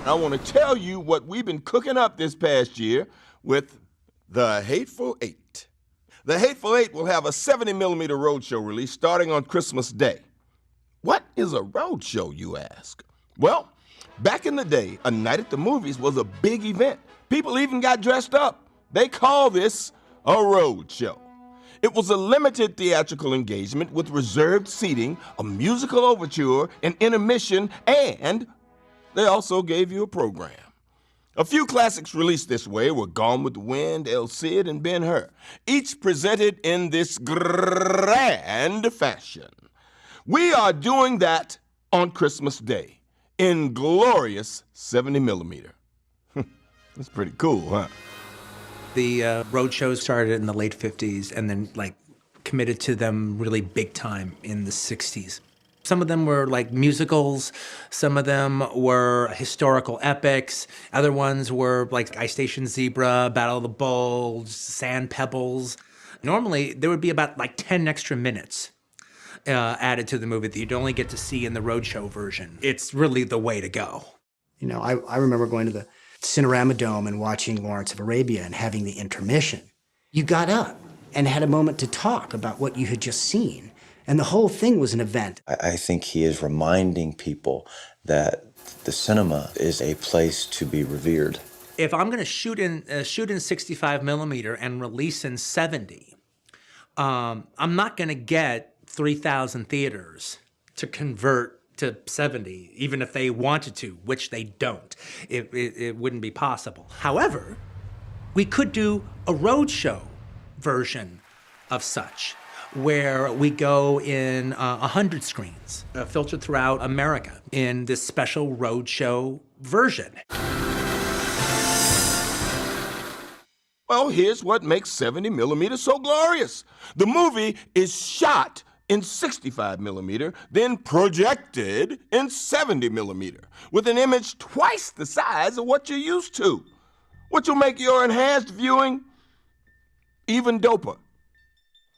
I want to tell you what we've been cooking up this past year with the Hateful Eight. The Hateful Eight will have a 70mm roadshow release starting on Christmas Day. What is a roadshow, you ask? Well, back in the day, a night at the movies was a big event. People even got dressed up. They call this a roadshow. It was a limited theatrical engagement with reserved seating, a musical overture, an intermission, and they also gave you a program. A few classics released this way were Gone with the Wind, El Cid, and Ben-Hur, each presented in this grand fashion. We are doing that on Christmas Day in glorious 70mm. That's pretty cool, huh? The road shows started in the late 50s and then committed to them really big time in the 60s. Some of them were like musicals, some of them were historical epics, other ones were like Ice Station Zebra, Battle of the Bulge, Sand Pebbles. Normally, there would be about 10 extra minutes added to the movie that you'd only get to see in the roadshow version. It's really the way to go. You know, I remember going to the Cinerama Dome and watching Lawrence of Arabia and having the intermission. You got up and had a moment to talk about what you had just seen. And the whole thing was an event. I think he is reminding people that the cinema is a place to be revered. If I'm going to shoot in 65mm and release in 70, I'm not going to get 3,000 theaters to convert to 70, even if they wanted to, which they don't. It wouldn't be possible. However, we could do a roadshow version of such, where we go in 100 screens, filtered throughout America in this special roadshow version. Well, here's what makes 70mm so glorious. The movie is shot in 65mm, then projected in 70mm, with an image twice the size of what you're used to, which will make your enhanced viewing even doper.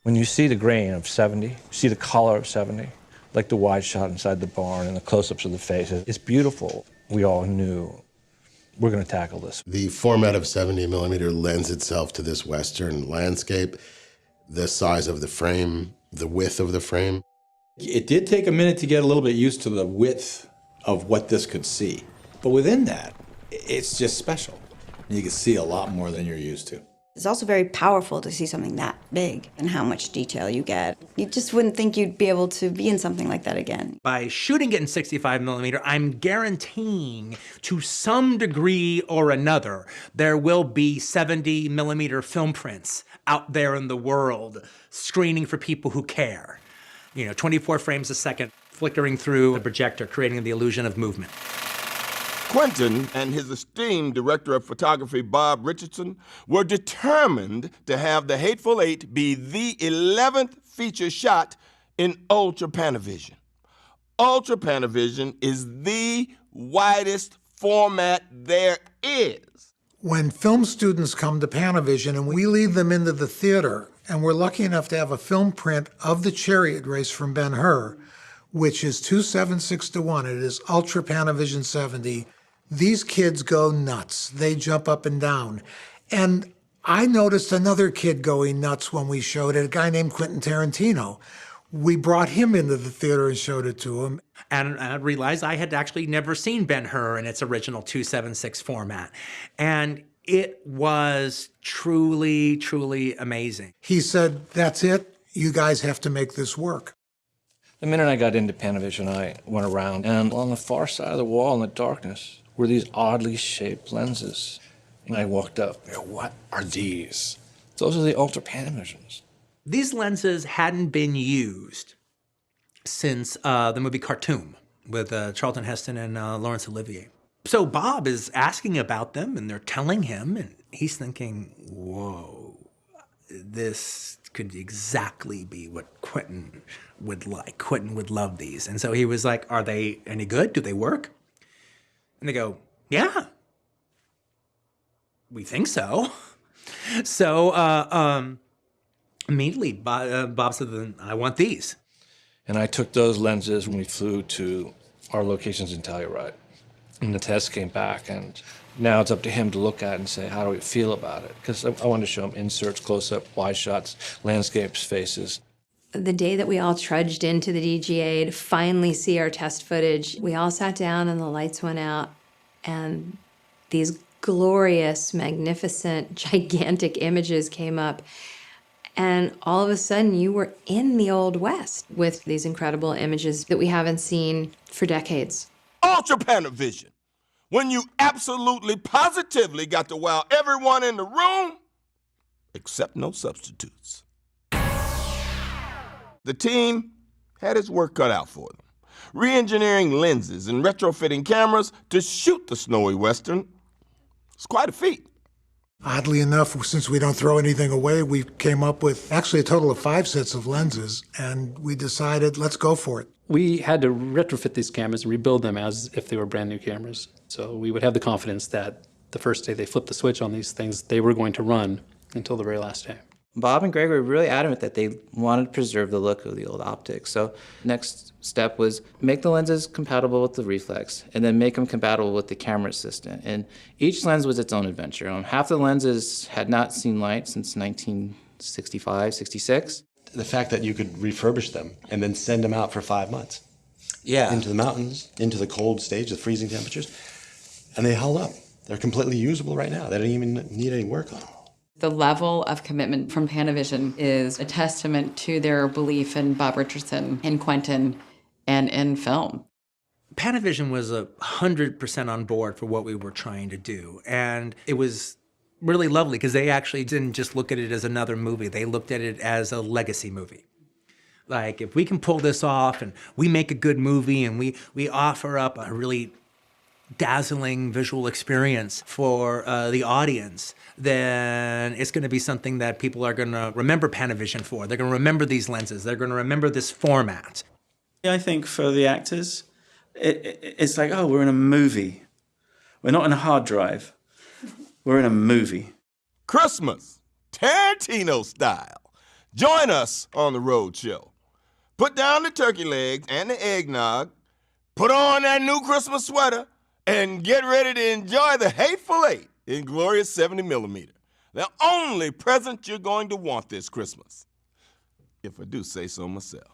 When you see the grain of 70, you see the color of 70, like the wide shot inside the barn and the close-ups of the faces. It's beautiful. We all knew we're going to tackle this. The format of 70mm lends itself to this Western landscape, the size of the frame, the width of the frame. It did take a minute to get a little bit used to the width of what this could see. But within that, it's just special. You can see a lot more than you're used to. It's also very powerful to see something that big and how much detail you get. You just wouldn't think you'd be able to be in something like that again. By shooting it in 65mm, I'm guaranteeing to some degree or another, there will be 70mm film prints out there in the world screening for people who care. 24 frames a second, flickering through the projector, creating the illusion of movement. Quentin and his esteemed director of photography, Bob Richardson, were determined to have the Hateful Eight be the 11th feature shot in Ultra Panavision. Ultra Panavision is the widest format there is. When film students come to Panavision and we lead them into the theater, and we're lucky enough to have a film print of the chariot race from Ben-Hur, which is 276:1. It is Ultra Panavision 70. These kids go nuts. They jump up and down. And I noticed another kid going nuts when we showed it, a guy named Quentin Tarantino. We brought him into the theater and showed it to him. And I realized I had actually never seen Ben-Hur in its original 276 format. And it was truly, truly amazing. He said, "That's it. You guys have to make this work." The minute I got into Panavision, I went around, and on the far side of the wall in the darkness were these oddly shaped lenses. And I walked up. What are these? Those are the Ultra Panavisions. These lenses hadn't been used since the movie Khartoum with Charlton Heston and Laurence Olivier. So Bob is asking about them, and they're telling him, and he's thinking, whoa, this could exactly be what Quentin would like. Quentin would love these. And so he was like, are they any good? Do they work? And they go, yeah, we think so. So immediately Bob said, I want these. And I took those lenses when we flew to our locations in Telluride. And the test came back, and now it's up to him to look at it and say, how do we feel about it? Because I wanted to show him inserts, close-up, wide shots, landscapes, faces. The day that we all trudged into the DGA to finally see our test footage, we all sat down and the lights went out, and these glorious, magnificent, gigantic images came up. And all of a sudden, you were in the Old West with these incredible images that we haven't seen for decades. Ultra Panavision, when you absolutely positively got to wow everyone in the room, except no substitutes. The team had its work cut out for them, re-engineering lenses and retrofitting cameras to shoot the snowy Western. It's quite a feat. Oddly enough, since we don't throw anything away, we came up with actually a total of 5 sets of lenses, and we decided, let's go for it. We had to retrofit these cameras and rebuild them as if they were brand new cameras. So we would have the confidence that the first day they flipped the switch on these things, they were going to run until the very last day. Bob and Greg were really adamant that they wanted to preserve the look of the old optics. So next step was make the lenses compatible with the reflex and then make them compatible with the camera assistant. And each lens was its own adventure. Half the lenses had not seen light since 1965, 66. The fact that you could refurbish them and then send them out for 5 months. Yeah. Into the mountains, into the cold stage, the freezing temperatures, and they held up. They're completely usable right now. They don't even need any work on them. The level of commitment from Panavision is a testament to their belief in Bob Richardson, in Quentin, and in film. Panavision was 100% on board for what we were trying to do. And it was really lovely because they actually didn't just look at it as another movie. They looked at it as a legacy movie. Like, if we can pull this off and we make a good movie and we offer up a really dazzling visual experience for the audience, then it's going to be something that people are going to remember Panavision for. They're going to remember these lenses. They're going to remember this format. I think for the actors, it's like, oh, we're in a movie. We're not in a hard drive. We're in a movie. Christmas, Tarantino style. Join us on the road show. Put down the turkey legs and the eggnog, put on that new Christmas sweater, and get ready to enjoy the Hateful 8 in glorious 70mm. The only present you're going to want this Christmas, if I do say so myself.